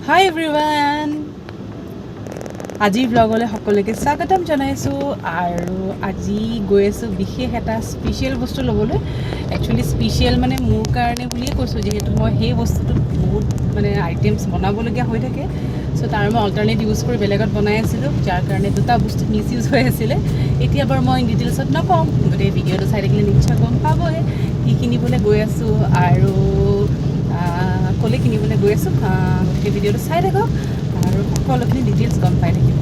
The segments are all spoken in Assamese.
Hi everyone! আজি ব্লগলৈ সকলোকে স্বাগতম জনাইছো আৰু আজি গৈ আছো বিশেষ এটা স্পেশাল বস্তু লবলৈ একচুয়ালি স্পেশাল মানে মোৰ কাৰণে বুলিয়ে কৈছো যেহেতু মই সেই বস্তুটো বহুত মানে আইটেমছ বনাবলগীয়া হৈ থাকে সো তাৰ মই অল্টাৰনেট ইউজ কৰি বেলেগত বনাই আছিলো যাৰ কাৰণে দুটা বস্তু মিছ ইউজ হৈ আছিলে এতিয়া বাৰু মই ডিটেইলছত নকওঁ গোটেই ভিডিঅ'টো চাই থাকিলে নিশ্চয় গম পাবই কি কিনিবলৈ গৈ আছো আৰু কলে কিনিবলৈ গৈ আছো গোটেই ভিডিঅ'টো চাই থাকক আৰু সকলোখিনি ডিটেইলছ গম পাই থাকিব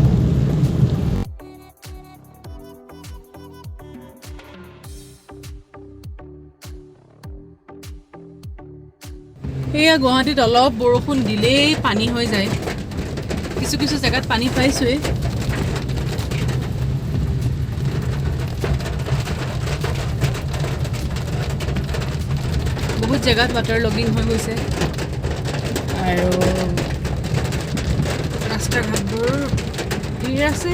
এয়া গুৱাহাটীত অলপ বৰষুণ দিলেই পানী হৈ যায় কিছু কিছু জায়গাত পানী পাইছোৱে বহুত জায়গাত ৱাটাৰ লগিং হৈ গৈছে আৰু ৰাস্তা ঘাটবোৰ ভিৰ আছে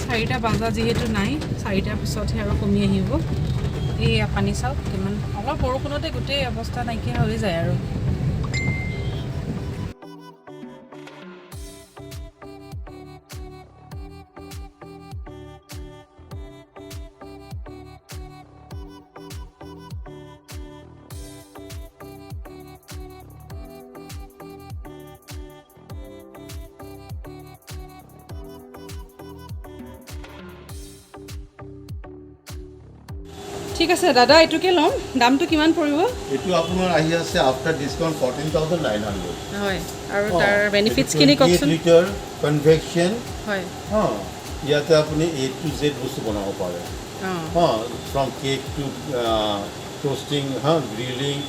4টা বাজা যেহেতু নাই 4টাৰ পিছতহে আৰু কমি আহিব এই পানী চাওক কিমান অলপ বৰষুণতে গোটেই অৱস্থা নাইকিয়া হৈ যায় আৰু ঠিক আছে দাদা এটুকে লম দামটো কিমান পৰিব এটু আপোনাৰ আহি আছে আফটাৰ ডিসকাউন্ট 14900 হয় আৰু তাৰ বেনিফিটস কিনি ককচোন লিটাৰ কনভেকশন হয় ইয়াতে আপুনি A to Z বস্তু বনাব পাৰে from cake to toasting grilling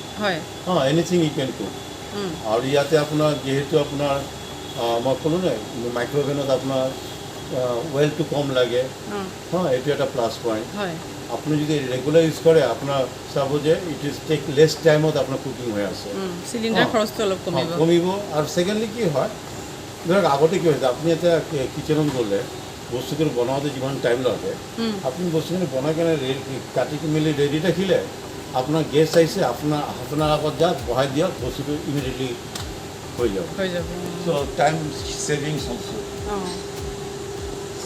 anything you can cook আৰু ইয়াতে আপোনাৰ যেহেতু আপোনাৰ মই ক'লো না মাইক্ৰোওভেনত আপোনাৰ ওয়েল টু কম লাগে এইটো এটা প্লাস পয়েন্ট হয় আপনি যদি রেগুলার ইউজ করে আপনার চাব যে ইট ইজ টেক লেস টাইমত আপনার কুকিং হয়ে আছে সিলিন্ডার খরচটো অলপ কমিব আর সেকেন্ডলি কি হয় ধরক আগতে কি হয়েছে আপনি এটা কিচেনত গ'লে বস্তুখিনি বনাওঁতে যিমান টাইম লাগে আপনি বস্তুখিনি বনাই কেনে কাটি মেলি রেডি রাখিলে আপনার গেস্ট আহিছে আপনার হাফ এন আওয়ার আগত যাক বহাই দিয়ক বস্তুটো ইমিডিয়েটলি হৈ যাব so time savings also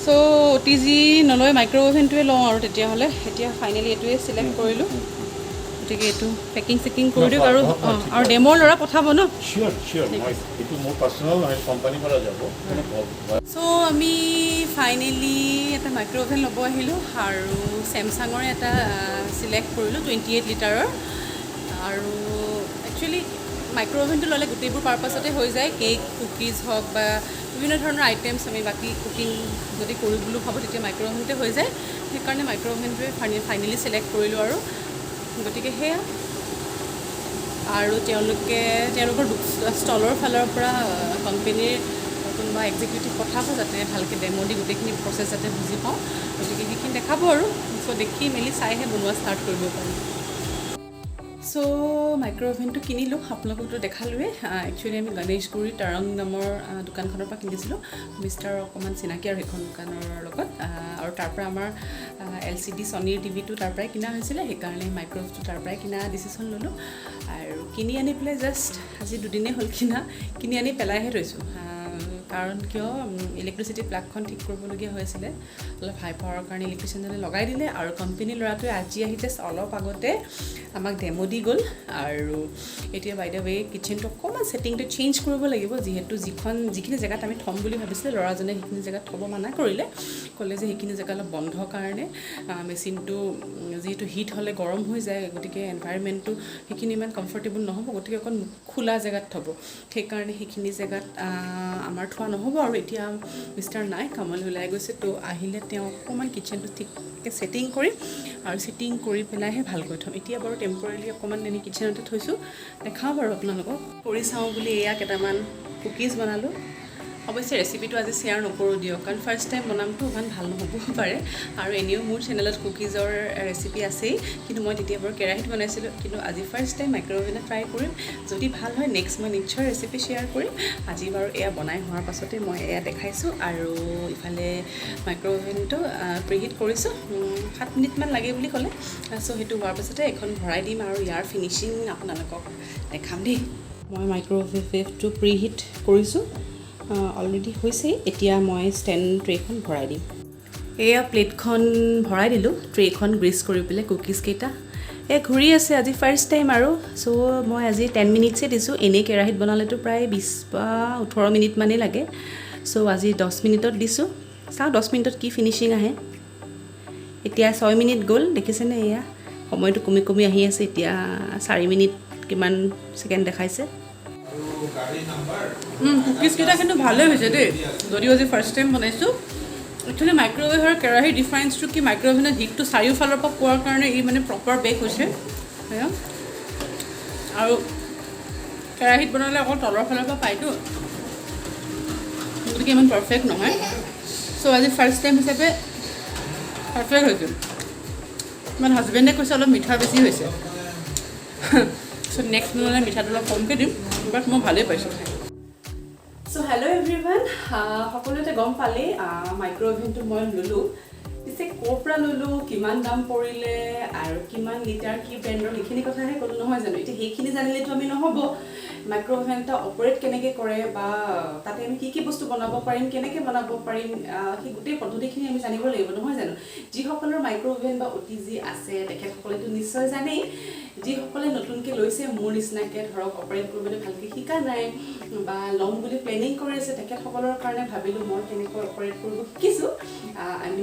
so টিজি নলয় মাইক্ৰ'ওভেনটোৱে লওঁ আৰু তেতিয়াহ'লে এতিয়া ফাইনেলি এইটোৱে চিলেক্ট কৰিলোঁ গতিকে এইটো পেকিং চেকিং কৰি দিয়ক আৰু ডেমৰ ল'ৰা পঠাব ন এইটো মোৰ পাৰ্চনেল কোম্পানীৰ পৰা যাব চ' আমি ফাইনেলি এটা মাইক্ৰ'ওভেন ল'ব আহিলোঁ আৰু চেমচাঙৰ এটা চিলেক্ট কৰিলোঁ 28 লিটাৰৰ আৰু একচুৱেলি মাইক্ৰ'ওভেনটো ল'লে গোটেইবোৰ পাৰ্পাছতে হৈ যায় কেক কুকিজ হওক বা বিভিন্ন ধৰণৰ আইটেমছ আমি বাকী কুকিং যদি কৰোঁ বুলি ভাবোঁ তেতিয়া মাইক্ৰ'ওভেনতে হৈ যায় সেইকাৰণে মাইক্ৰ'ওভেনটোৱে ফাইনেলি চিলেক্ট কৰিলোঁ আৰু গতিকে সেয়া আৰু তেওঁলোকৰ ষ্টলৰ ফালৰ পৰা কোম্পেনীৰ কোনোবা এক্সিকিউটিভ পঠাব যাতে ভালকৈ ডেমো দি গোটেইখিনি প্ৰচেছ যাতে বুজি পাওঁ গতিকে সেইখিনি দেখাব আৰু চ' দেখি মেলি চাইহে বনোৱা ষ্টাৰ্ট কৰিব পাৰিম চ' মাইক্ৰ'ওভেনটো কিনিলোঁ আপোনালোকতো দেখালোৱে একচুৱেলি আমি গণেশগুৰি টাৰং নামৰ দোকানখনৰ পৰা কিনিছিলোঁ মিষ্টাৰ অকণমান চিনাকি আৰু সেইখন দোকানৰ লগত আৰু তাৰ পৰা আমাৰ LCD ছনীৰ টিভিটো তাৰ পৰাই কিনা হৈছিলে সেইকাৰণে মাইক্ৰ'ওভেনটো তাৰ পৰাই কিনা ডিচিশ্যন ল'লোঁ আৰু কিনি আনি পেলাই জাষ্ট আজি দুদিনেই হ'ল কিনি আনি পেলাইহে থৈছোঁ কাৰণ কিয় ইলেক্ট্ৰিচিটি প্লাগখন ঠিক কৰিবলগীয়া হৈ আছিলে অলপ হাই পাৱাৰৰ কাৰণে ইলেক্ট্ৰিচিয়ানজনে লগাই দিলে আৰু কোম্পেনীৰ ল'ৰাটোৱে আজি আহি জাষ্ট অলপ আগতে আমাক ডেমো দি গ'ল আৰু এতিয়া বাই দ্য ৱে কিচেনটো অকণমান ছেটিংটো চেঞ্জ কৰিব লাগিব যিহেতু যিখিনি জেগাত আমি থ'ম বুলি ভাবিছিলোঁ ল'ৰাজনে সেইখিনি জেগাত থ'ব মানা কৰিলে ক'লে যে সেইখিনি জেগা অলপ বন্ধ কাৰণে মেচিনটো যিহেতু হিট হ'লে গৰম হৈ যায় গতিকে এনভাইৰমেণ্টটো সেইখিনি ইমান কমফৰ্টেবল নহ'ব গতিকে অকণ খোলা জেগাত থ'ব সেইকাৰণে সেইখিনি জেগাত আমাৰ থোৱা নহ'ব আৰু এতিয়া মিষ্টাৰ নাই কামলৈ ওলাই গৈছে তো আহিলে তেওঁ অকণমান কিচেনটো ঠিককৈ ছেটিং কৰিম আৰু ছেটিং কৰি পেলাইহে ভালকৈ থ'ম এতিয়া বাৰু টেম্পৰেলি অকণমান এনেই কিচেনতে থৈছোঁ দেখাওঁ বাৰু আপোনালোকক কৰি চাওঁ বুলি এয়া কেইটামান কুকিজ বনালোঁ অৱশ্যে ৰেচিপিটো আজি শ্বেয়াৰ নকৰোঁ দিয়ক কাৰণ ফাৰ্ষ্ট টাইম বনামতো ইমান ভাল নহ'বও পাৰে আৰু এনেও মোৰ চেনেলত কুকিজৰ ৰেচিপি আছেই কিন্তু মই তেতিয়া বাৰু কেৰাহীত বনাইছিলোঁ কিন্তু আজি ফাৰ্ষ্ট টাইম মাইক্ৰ'ওভেনত ট্ৰাই কৰিম যদি ভাল হয় নেক্সট মই নিশ্চয় ৰেচিপি শ্বেয়াৰ কৰিম আজি বাৰু এয়া বনাই হোৱাৰ পাছতে মই এয়া দেখাইছোঁ আৰু ইফালে মাইক্ৰ'ওভেনটো প্ৰিহিট কৰিছোঁ 7 মিনিটমান লাগে বুলি ক'লে চ' সেইটো হোৱাৰ পাছতে এখন ভৰাই দিম আৰু ইয়াৰ ফিনিচিং আপোনালোকক দেখাম দেই মই মাইক্ৰ'ৱেভটো প্ৰিহিট কৰিছোঁ, অলৰেডি হৈছে। এতিয়া মই ষ্টেণ্ড ট্ৰেখন ভৰাই দিম। এয়া প্লেটখন ভৰাই দিলোঁ, ট্ৰেখন গ্ৰীচ কৰি পেলাই কুকিজকেইটা ঘূৰি আছে আজি ফাৰ্ষ্ট টাইম আৰু। চ' মই আজি 10 মিনিটছে দিছোঁ, এনেই কেৰাহীত বনালেতো প্ৰায় 20 বা 18 মিনিটমানেই লাগে। চ' আজি 10 মিনিটত দিছোঁ, চাওঁ 10 মিনিটত কি ফিনিচিং আহে। এতিয়া 6 মিনিট গ'ল, দেখিছেনে? এয়া সময়টো কমি কমি আহি আছে, এতিয়া 4 মিনিট কিমান ছেকেণ্ড দেখাইছে। কুকিজকেইটা কিন্তু ভালেই হৈছে দেই, যদিও আজি ফাৰ্ষ্ট টাইম বনাইছোঁ। একচুৱেলি মাইক্ৰ'ৱেভ আৰু কেৰাহীৰ ডিফাৰেঞ্চটো কি, মাইক্ৰ'ৱেভত হিটটো চাৰিওফালৰ পৰা পোৱাৰ কাৰণে ই মানে প্ৰপাৰ বেক হৈছে, আৰু কেৰাহীত বনালে অকল তলৰ ফালৰ পৰা পায়তো, গতিকে ইমান পাৰফেক্ট নহয়। চ' আজি ফাৰ্ষ্ট টাইম হিচাপে পাৰফেক্ট হৈছে। ইমান হাজবেণ্ডে কৈছে অলপ মিঠা বেছি হৈছে। চ' নেক্সট বনালে মিঠাটো অলপ কমকৈ দিম, বাট মই ভালেই পাইছোঁ। চ' হেল্ল' এভৰিৱান, সকলোতে গম পালেই মাইক্ৰ'ৱেভটো মই ল'লোঁ। পিছে ক'ৰ পৰা ল'লোঁ, কিমান দাম পৰিলে আৰু কিমান লিটাৰ, কি ব্ৰেণ্ডৰ, সেইখিনি কথাহে ক'লোঁ নহয় জানো। এতিয়া সেইখিনি জানিলেতো আমি নহ'ব। মাইক্ৰ'ৱেভ এটা অপাৰেট কেনেকৈ কৰে বা তাতে আমি কি কি বস্তু বনাব পাৰিম, কেনেকৈ বনাব পাৰিম, সেই গোটেই পদ্ধতিখিনি আমি জানিব লাগিব নহয় জানো। যিসকলৰ মাইক্ৰ'ৱেভ বা OTG আছে তেখেতসকলেতো নিশ্চয় জানেই। যিসকলে নতুনকৈ লৈছে, মোৰ নিচিনাকৈ ধৰক অপাৰেট কৰিবলৈ ভালকৈ শিকা নাই বা ল'ম বুলি প্লেনিং কৰি আছে, তেখেতসকলৰ কাৰণে ভাবিলোঁ মই কেনেকৈ অপাৰেট কৰিব শিকিছোঁ। আমি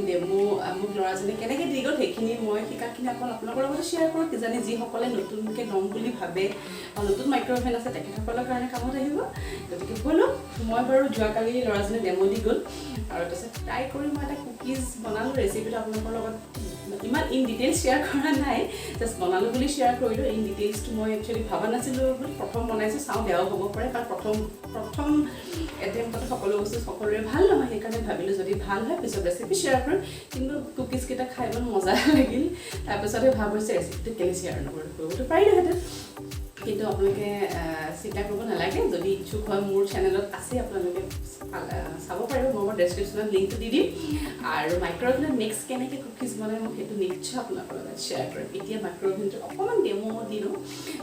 মোক ল'ৰাজনে কেনেকৈ দি গ'ল সেইখিনি মই শিকাখিনি অকল আপোনালোকৰ লগতে শ্বেয়াৰ কৰোঁ, কিজানি যিসকলে নতুনকৈ ল'ম বুলি ভাবে বা নতুন মাইক্ৰ'ৱেভ আছে তেখেতসকলৰ কাৰণে কামত আহিব। গতিকে ব'লো, মই বাৰু যোৱাকালি ল'ৰাজনে ডেমো দি গ'ল আৰু তাৰপিছত ট্ৰাই কৰি মই এটা কুকিজ বনালোঁ। ৰেচিপিটো আপোনালোকৰ লগত ইমান ইন ডিটেইলছ শ্বেয়াৰ কৰা নাই, জাষ্ট বনালোঁ বুলি শ্বেয়াৰ কৰিলোঁ। ইন ডিটেইলছটো মই একচুৱেলি ভবা নাছিলোঁ বুলি, প্ৰথম বনাইছোঁ, চাওঁ বেয়াও হ'ব পাৰে, কাৰণ প্ৰথম এটেম্পটত সকলো বস্তু সকলোৰে ভাল নহয়, সেইকাৰণে ভাবিলোঁ যদি ভাল হয় পিছত ৰেচিপি শ্বেয়াৰ কৰিম। কিন্তু কুকিজকেইটা খাই ইমান মজা লাগিল, তাৰপিছতহে ভাব হৈছে ৰেচিপিটো কেলৈ শ্বেয়াৰ কৰিবতো পাৰিলোহেঁতেন। কিন্তু আপোনালোকে চিন্তা কৰিব নালাগে, যদি ইচ্ছুক হয় মোৰ চেনেলত আছে, আপোনালোকে চাব পাৰিব। মই মোৰ ডেছক্ৰিপশ্যনত লিংকটো দি দিম। আৰু মাইক্ৰ'ৱেভত নেক্সট কেনেকৈ কুকিজ বনাই মই সেইটো নিশ্চয় আপোনালোকৰ লগত শ্বেয়াৰ কৰিম। এতিয়া মাইক্ৰ'ৱেভটো অকণমান ডেমো দিলোঁ,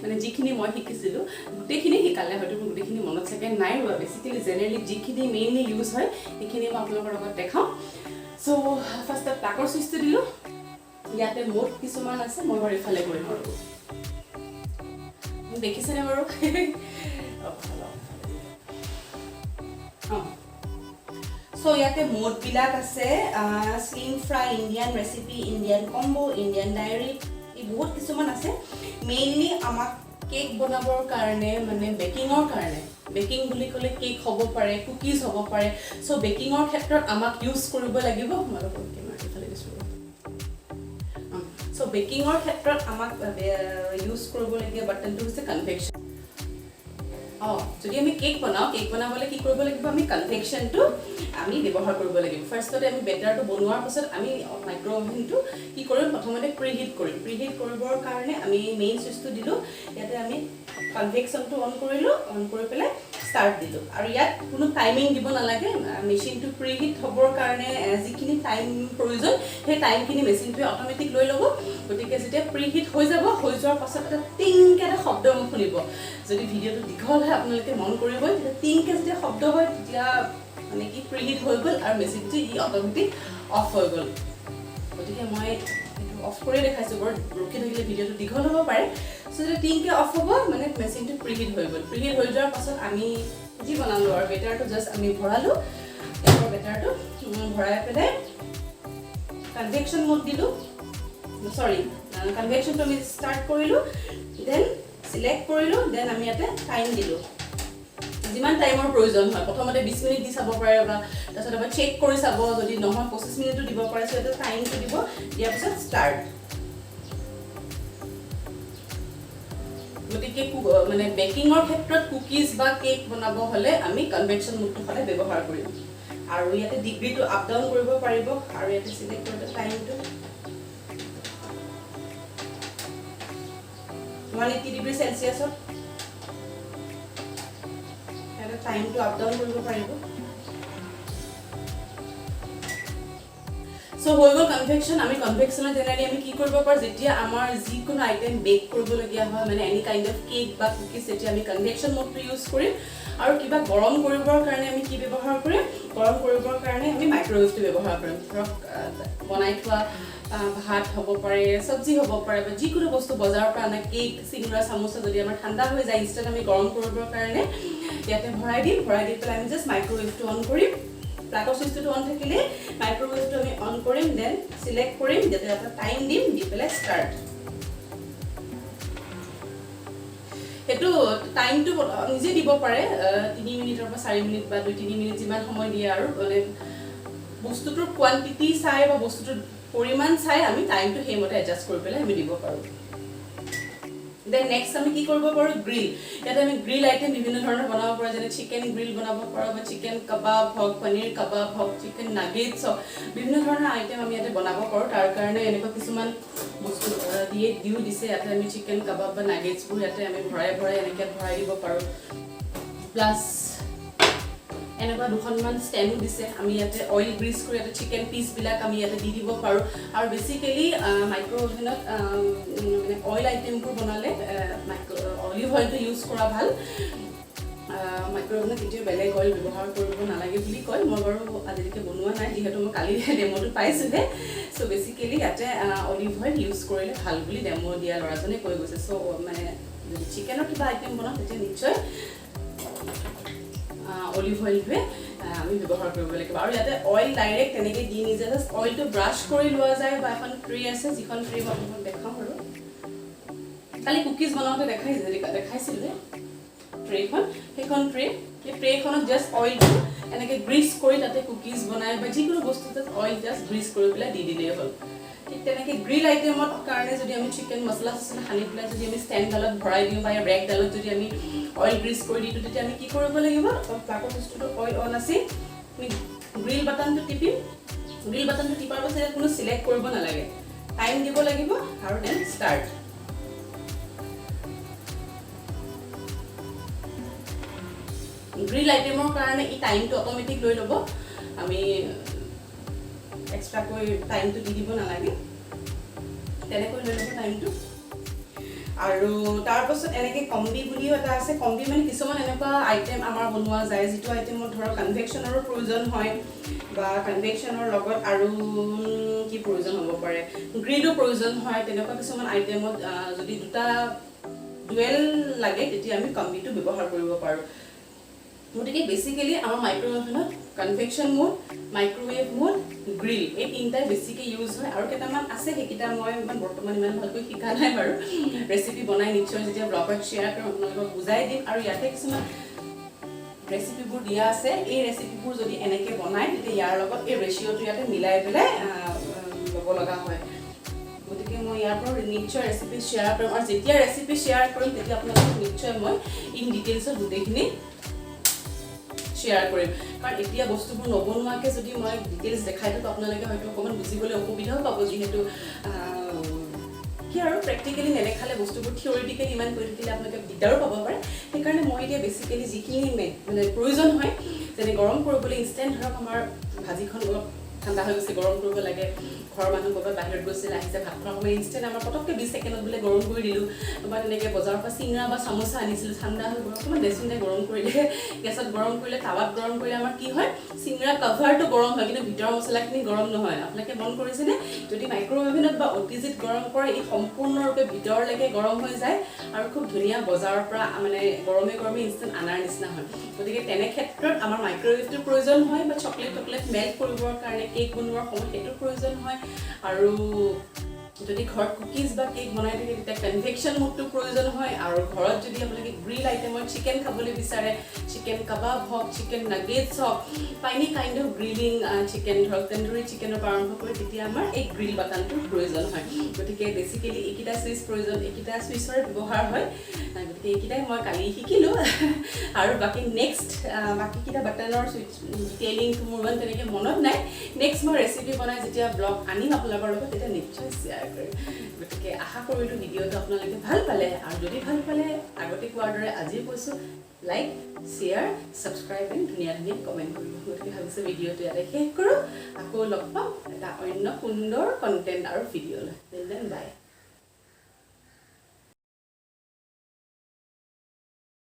মানে যিখিনি মই শিকিছিলোঁ গোটেইখিনি শিকালে হয়তো মোৰ গোটেইখিনি মনত চাগে নাই ৰোৱা। বেচিকেলি জেনেৰেলি যিখিনি মেইনলি ইউজ হয় সেইখিনি মই আপোনালোকৰ লগত দেখাওঁ। চ' ফাৰ্ষ্টত প্লাগৰ ছুইচটো দিলোঁ, ইয়াতে মোড কিছুমান আছে, মই বাৰু ইফালে কৰিম আৰু দেখিছেনে বাৰু? চ' ইয়াতে মোডবিলাক আছে, slim fry, Indian recipe, Indian combo, Indian diary, এই বহুত কিছুমান আছে। মেইনলি আমাক কেক বনাবৰ কাৰণে, মানে বেকিঙৰ কাৰণে, বেকিং বুলি ক'লে কেক হ'ব পাৰে, কুকিজ হ'ব পাৰে। চ' বেকিঙৰ ক্ষেত্ৰত আমাক ইউজ কৰিব লাগিব, চ' বেকিঙৰ ক্ষেত্ৰত আমাক ইউজ কৰিবলগীয়া বাটনটো হৈছে কনভেকশ্যন। যদি আমি কেক বনাবলৈ কি কৰিব লাগিব, আমি কনভেকশ্যনটো আমি ব্যৱহাৰ কৰিব লাগিব। ফাৰ্ষ্টতে আমি বেটাৰটো বনোৱাৰ পাছত আমি মাইক্ৰ'ৱেভটো কি কৰিম, প্ৰথমতে প্ৰিহিট কৰিম। প্ৰিহিট কৰিবৰ কাৰণে আমি মেইন ছুইচটো দিলোঁ, ইয়াতে আমি কনভেকশ্যনটো অন কৰিলোঁ, অন কৰি পেলাই ষ্টাৰ্ট দিলোঁ। আৰু ইয়াত কোনো টাইমিং দিব নালাগে, মেচিনটো প্ৰিহিট হ'বৰ কাৰণে যিখিনি টাইম প্ৰয়োজন সেই টাইমখিনি মেচিনটোৱে অট'মেটিক লৈ ল'ব। গতিকে যেতিয়া প্ৰিহিট হৈ যাব, হৈ যোৱাৰ পাছত এটা টিংকৈ এটা শব্দ শুনিব। যদি ভিডিঅ'টো দীঘল হয় আপোনালোকে মন কৰিবই, তেতিয়া টিংকৈ যেতিয়া শব্দ হয় তেতিয়া মানে কি প্ৰিহিট হৈ গ'ল আৰু মেচিনটো অট'মেটিক অফ হৈ গ'ল। গতিকে মই এইটো অফ কৰি দেখাইছোঁ, বাৰু ৰখি থাকিলে ভিডিঅ'টো দীঘল হ'ব পাৰে। চ' যেতিয়া টিংকৈ অফ হ'ব মানে মেচিনটো প্ৰিহিট হৈ গ'ল। প্ৰিহিট হৈ যোৱাৰ পাছত আমি যি বনালোঁ আৰু বেটাৰটো জাষ্ট আমি ভৰালোঁ। এবাৰ বেটাৰটো ভৰাই পেলাই কনভেকশ্যন মোড দিলোঁ, কনভেকশ্যনটো আমি ষ্টাৰ্ট কৰিলোঁ, দেন চিলেক্ট কৰিলোঁ, দেন আমি ইয়াতে টাইম দিলোঁ। যিমান টাইমৰ প্ৰয়োজন হয়, প্ৰথমতে 20 মিনিট দি চাব পাৰে বা তাৰপিছত এবাৰ চেক কৰি চাব, যদি নহয় 25 মিনিটো দিব পাৰে। চ' ইয়াতে টাইমটো দিব, দিয়াৰ পিছত ষ্টাৰ্ট। গতিকে মানে বেকিঙৰ ক্ষেত্ৰত কুকিজ বা কেক বনাব হ'লে আমি কনভেকশ্যন মোডটো সদায় ব্যৱহাৰ কৰিম। আৰু ইয়াতে ডিগ্ৰীটো আপ ডাউন কৰিব পাৰিব, আৰু ইয়াতে চিলেক্ট কৰোঁতে টাইমটো 180 ডিগ্ৰী চেলচিয়াছত ইয়াতে টাইমটো আপ ডাউন কৰিব পাৰিব। চ' সো হৈ গ'ল কনভেকশ্যন আমি কনভেকশ্যনত জেনেৰেলি আমি কি কৰিব পাৰোঁ যেতিয়া আমাৰ যিকোনো আইটেম বেক কৰিবলগীয়া হয় মানে এনি কাইণ্ড অফ কেক বা কুকিজ তেতিয়া আমি কনভেকশ্যন মোডটো ইউজ কৰিম আৰু কিবা গৰম কৰিবৰ কাৰণে আমি কি ব্যৱহাৰ কৰিম গৰম কৰিবৰ কাৰণে আমি মাইক্ৰৱেভটো ব্যৱহাৰ কৰিম ধৰক বনাই থোৱা ভাত হ'ব পাৰে চব্জি হ'ব পাৰে বা যিকোনো বস্তু বজাৰৰ পৰা আনা কেক চিংৰা চামোচা যদি আমাৰ ঠাণ্ডা হৈ যায় ইনষ্টেণ্ট আমি গৰম কৰিবৰ কাৰণে ইয়াতে ভৰাই দি পেলাই আমি জাষ্ট মাইক্ৰৱেভটো অন কৰিম প্লাগৰ ছুইচটো অন থাকিলে মাইক্ৰৱেভটো আমি অন কৰিম দেন সিলেক্ট কৰিম যাতে এটা টাইম দিম দি পেলাই ষ্টাৰ্ট এটো টাইমটো নিজে দিব পাৰে 3 মিনিটৰ পৰা 4 মিনিট বা 2-3 মিনিট যিমান সময় দিয়ে আৰু মানে বস্তুটোৰ কোৱান্টিটি চাই বা বস্তুটোৰ পৰিমাণ চাই আমি টাইমটো হেমতে এডজাস্ট কৰি পেলাই আমি দিব পাৰোঁ দেন নেক্সট আমি কি কৰিব পাৰোঁ গ্ৰিল ইয়াতে আমি গ্ৰিল আইটেম বিভিন্ন ধৰণৰ বনাব পাৰোঁ যেনে চিকেন গ্ৰিল বনাব পাৰোঁ বা চিকেন কাবাব হওক পনীৰ কাবাব হওক চিকেন নাগেটছ হওক বিভিন্ন ধৰণৰ আইটেম আমি ইয়াতে বনাব পাৰোঁ তাৰ কাৰণে এনেকুৱা কিছুমান বস্তু দিও দিছে ইয়াতে আমি চিকেন কাবাব বা নাগেটছবোৰ ইয়াতে আমি ভৰাই এনেকৈ ভৰাই দিব পাৰোঁ প্লাছ এনেকুৱা দুখনমান ষ্টেণ্ডো দিছে আমি ইয়াতে অইল গ্ৰীজ কৰি ইয়াতে চিকেন পিচবিলাক আমি ইয়াতে দি দিব পাৰোঁ আৰু বেচিকেলি মাইক্ৰ'অভেনত মানে অইল আইটেমবোৰ বনালে অলিভ অইলটো ইউজ কৰা ভাল মাইক্ৰ'অভেনত কেতিয়াও বেলেগ অইল ব্যৱহাৰ কৰিব নালাগে বুলি কয় মই বাৰু আজিলৈকে বনোৱা নাই যিহেতু মই কালি ডেম'টো পাইছোঁহে চ' বেচিকেলি ইয়াতে অলিভ অইল ইউজ কৰিলে ভাল বুলি ডেম' দিয়া ল'ৰাজনে কৈ গৈছে চ' মানে যদি চিকেনৰ কিবা আইটেম বনাওঁ তেতিয়া নিশ্চয় অলিভ অইলটোৱে আমি ব্যৱহাৰ কৰিব লাগিব আৰু ইয়াতে অইল ডাইৰেক্ট তেনেকৈ দি নিজে জাষ্ট অইলটো ব্ৰাছ কৰি লোৱা যায় বা এখন ট্ৰে আছে যিখন ট্ৰে মই আপোনাক দেখাওঁ আৰু কালি কুকিজ বনাওঁতে দেখাইছিল যে ট্ৰেখন সেইখন ট্ৰে সেই ট্ৰেখনত জাষ্ট অইলটো এনেকৈ গ্ৰীজ কৰি তাতে কুকিজ বনাই বা যিকোনো বস্তু তাত অইল জাষ্ট গ্ৰীজ কৰি পেলাই দি দিলেই হ'ল ঠিক তেনেকৈ গ্ৰিল আইটেমত কাৰণে যদি আমি চিকেন মছলা চছলা সানি পেলাই যদি আমি ষ্টেণ্ডডালত ভৰাই দিওঁ বা ৰেকডালত যদি আমি অইল গ্ৰীজ কৰি দিওঁ তেতিয়া আমি কি কৰিব লাগিব প্লাগৰ বস্তুটো অইল অন আছে আমি গ্ৰিল বাটনটো টিপিম গ্ৰিল বাটনটো টিপাৰ পাছত ইয়াত কোনো চিলেক্ট কৰিব নালাগে টাইম দিব লাগিব আৰু দেন ষ্টাৰ্ট গ্ৰিল আইটেমৰ কাৰণে এই টাইমটো অট'মেটিক লৈ ল'ব আমি এক্সট্ৰাকৈ টাইমটো দি দিব নালাগে তেনেকৈ লৈ ল'ব টাইমটো আৰু তাৰপাছত এনেকৈ কম্বি বুলিও এটা আছে কম্বি মানে কিছুমান এনেকুৱা আইটেম আমাৰ বনোৱা যায় যিটো আইটেমত ধৰক কনভেকশ্যনৰো প্ৰয়োজন হয় বা কনভেকশ্যনৰ লগত আৰু কি প্ৰয়োজন হ'ব পাৰে গ্ৰিলো প্ৰয়োজন হয় তেনেকুৱা কিছুমান আইটেমত যদি দুটা ডুৱেল লাগে তেতিয়া আমি কম্বিটো ব্যৱহাৰ কৰিব পাৰোঁ গতিকে বেচিকেলি আমাৰ মাইক্ৰ'অভেনত convection mode microwave mode grill এই তিনিটাই বেছিকৈ ইউজ হয় আৰু কেইটামান আছে সেইকেইটা মই বৰ্তমান ইমান ভালকৈ শিকা নাই বাৰু ৰেচিপি বনাই নিশ্চয় যেতিয়া ব্লগত শ্বেয়াৰ কৰিম আপোনালোকক বুজাই দিম আৰু ইয়াতে কিছুমান ৰেচিপিবোৰ দিয়া আছে এই ৰেচিপিবোৰ যদি এনেকৈ বনায় তেতিয়া ইয়াৰ লগত এই ৰেচিঅ'টো ইয়াতে মিলাই পেলাই ল'ব লগা হয় গতিকে মই ইয়াৰ পৰা নিশ্চয় ৰেচিপি শ্বেয়াৰ কৰিম আৰু যেতিয়া ৰেচিপি শ্বেয়াৰ কৰিম তেতিয়া আপোনালোকক নিশ্চয় মই ইন ডিটেইলছত গোটেইখিনি শ্বেয়াৰ কৰিম কাৰণ এতিয়া বস্তুবোৰ নবনোৱাকৈ যদি মই ডিটেইলছ দেখাই দিওঁ আপোনালোকে হয়তো অকণমান বুজিবলৈ অসুবিধাও পাব যিহেতু কি আৰু প্ৰেক্টিকেলি নেদেখালে বস্তুবোৰ থিয়ৰিটিকেলি ইমান কৰি থাকিলে আপোনালোকে দিগদাৰো পাব পাৰে সেইকাৰণে মই এতিয়া বেচিকেলি যিখিনি মানে প্ৰয়োজন হয় যেনে গৰম কৰিবলৈ ইনষ্টেণ্ট ধৰক আমাৰ ভাজিখন অলপ ঠাণ্ডা হৈ গৈছে গৰম কৰিব লাগে ঘৰৰ মানুহ ক'ৰবাত বাহিৰত গৈছিল আহিছে ভাত খোৱাৰ সময় ইনষ্টেণ্ট আমাৰ পটককৈ 20 ছেকেণ্ডত বোলে গৰম কৰি দিলোঁ বা তেনেকৈ বজাৰৰ পৰা চিঙৰা বা চামোচা আনিছিলোঁ ঠাণ্ডা হৈ গ'ল অকণমান বেচিনতে গৰম কৰিলে গেছত গৰম কৰিলে টাৱাত গৰম কৰিলে আমাৰ কি হয় চিঙৰা কভাৰটো গৰম হয় কিন্তু ভিতৰৰ মছলাখিনি গৰম নহয় আপোনালোকে মন কৰিছেনে যদি মাইক্ৰ'অভেনত বা অটিজিত গৰম কৰে ই সম্পূৰ্ণৰূপে ভিতৰলৈকে গৰম হৈ যায় আৰু খুব ধুনীয়া বজাৰৰ পৰা মানে গৰমে ইনষ্টেণ্ট আনাৰ নিচিনা হয় গতিকে তেনে ক্ষেত্ৰত আমাৰ মাইক্ৰ'ৱেভটোৰ প্ৰয়োজন হয় বা চকলেট মেল্ট কৰিবৰ কাৰণে কেক বনোৱাৰ সময়ত সেইটোৰ প্ৰয়োজন হয় আৰু যদি ঘৰত কুকিজ বা কেক বনাই থাকে তেতিয়া কনভেকশ্যন মোডটো প্ৰয়োজন হয় আৰু ঘৰত যদি আপোনালোকে গ্ৰিল আইটেমৰ চিকেন খাবলৈ বিচাৰে চিকেন কাবাব হওক চিকেন নাগেটছ হওক বা এনি কাইণ্ড অফ গ্ৰিলিং চিকেন ধৰক তন্দুৰী চিকেনৰ পৰা আৰম্ভ কৰি তেতিয়া আমাৰ এই গ্ৰিল বাটানটোৰ প্ৰয়োজন হয় গতিকে বেচিকেলি এইকেইটা চুইচ প্ৰয়োজন এইকেইটা চুইচৰ ব্যৱহাৰ হয় গতিকে এইকেইটাই মই কালি শিকিলোঁ আৰু বাকী নেক্সট বাকীকেইটা বাটনৰ ডিটেইলিংটো মোৰ ইমান তেনেকৈ মনত নাই নেক্সট মই ৰেচিপি বনাই যেতিয়া ব্লগ আনিম আপোনালোকৰ লগত তেতিয়া নিশ্চয় শ্বেয়াৰ কৰিম গতিকে আশা কৰিলোঁ ভিডিঅ'টো আপোনালোকে ভাল পালে আৰু যদি ভাল পালে আগতে কোৱাৰ দৰে আজিও কৈছোঁ লাইক শ্বেয়াৰ ছাবস্ক্ৰাইব এণ্ড ধুনীয়া ধুনীয়া কমেণ্ট কৰিব গতিকে ভাবিছোঁ ভিডিঅ'টো ইয়াতে শেষ কৰোঁ আকৌ লগ পাম এটা অন্য সুন্দৰ কণ্টেণ্ট আৰু ভিডিঅ' লৈ দেন বাই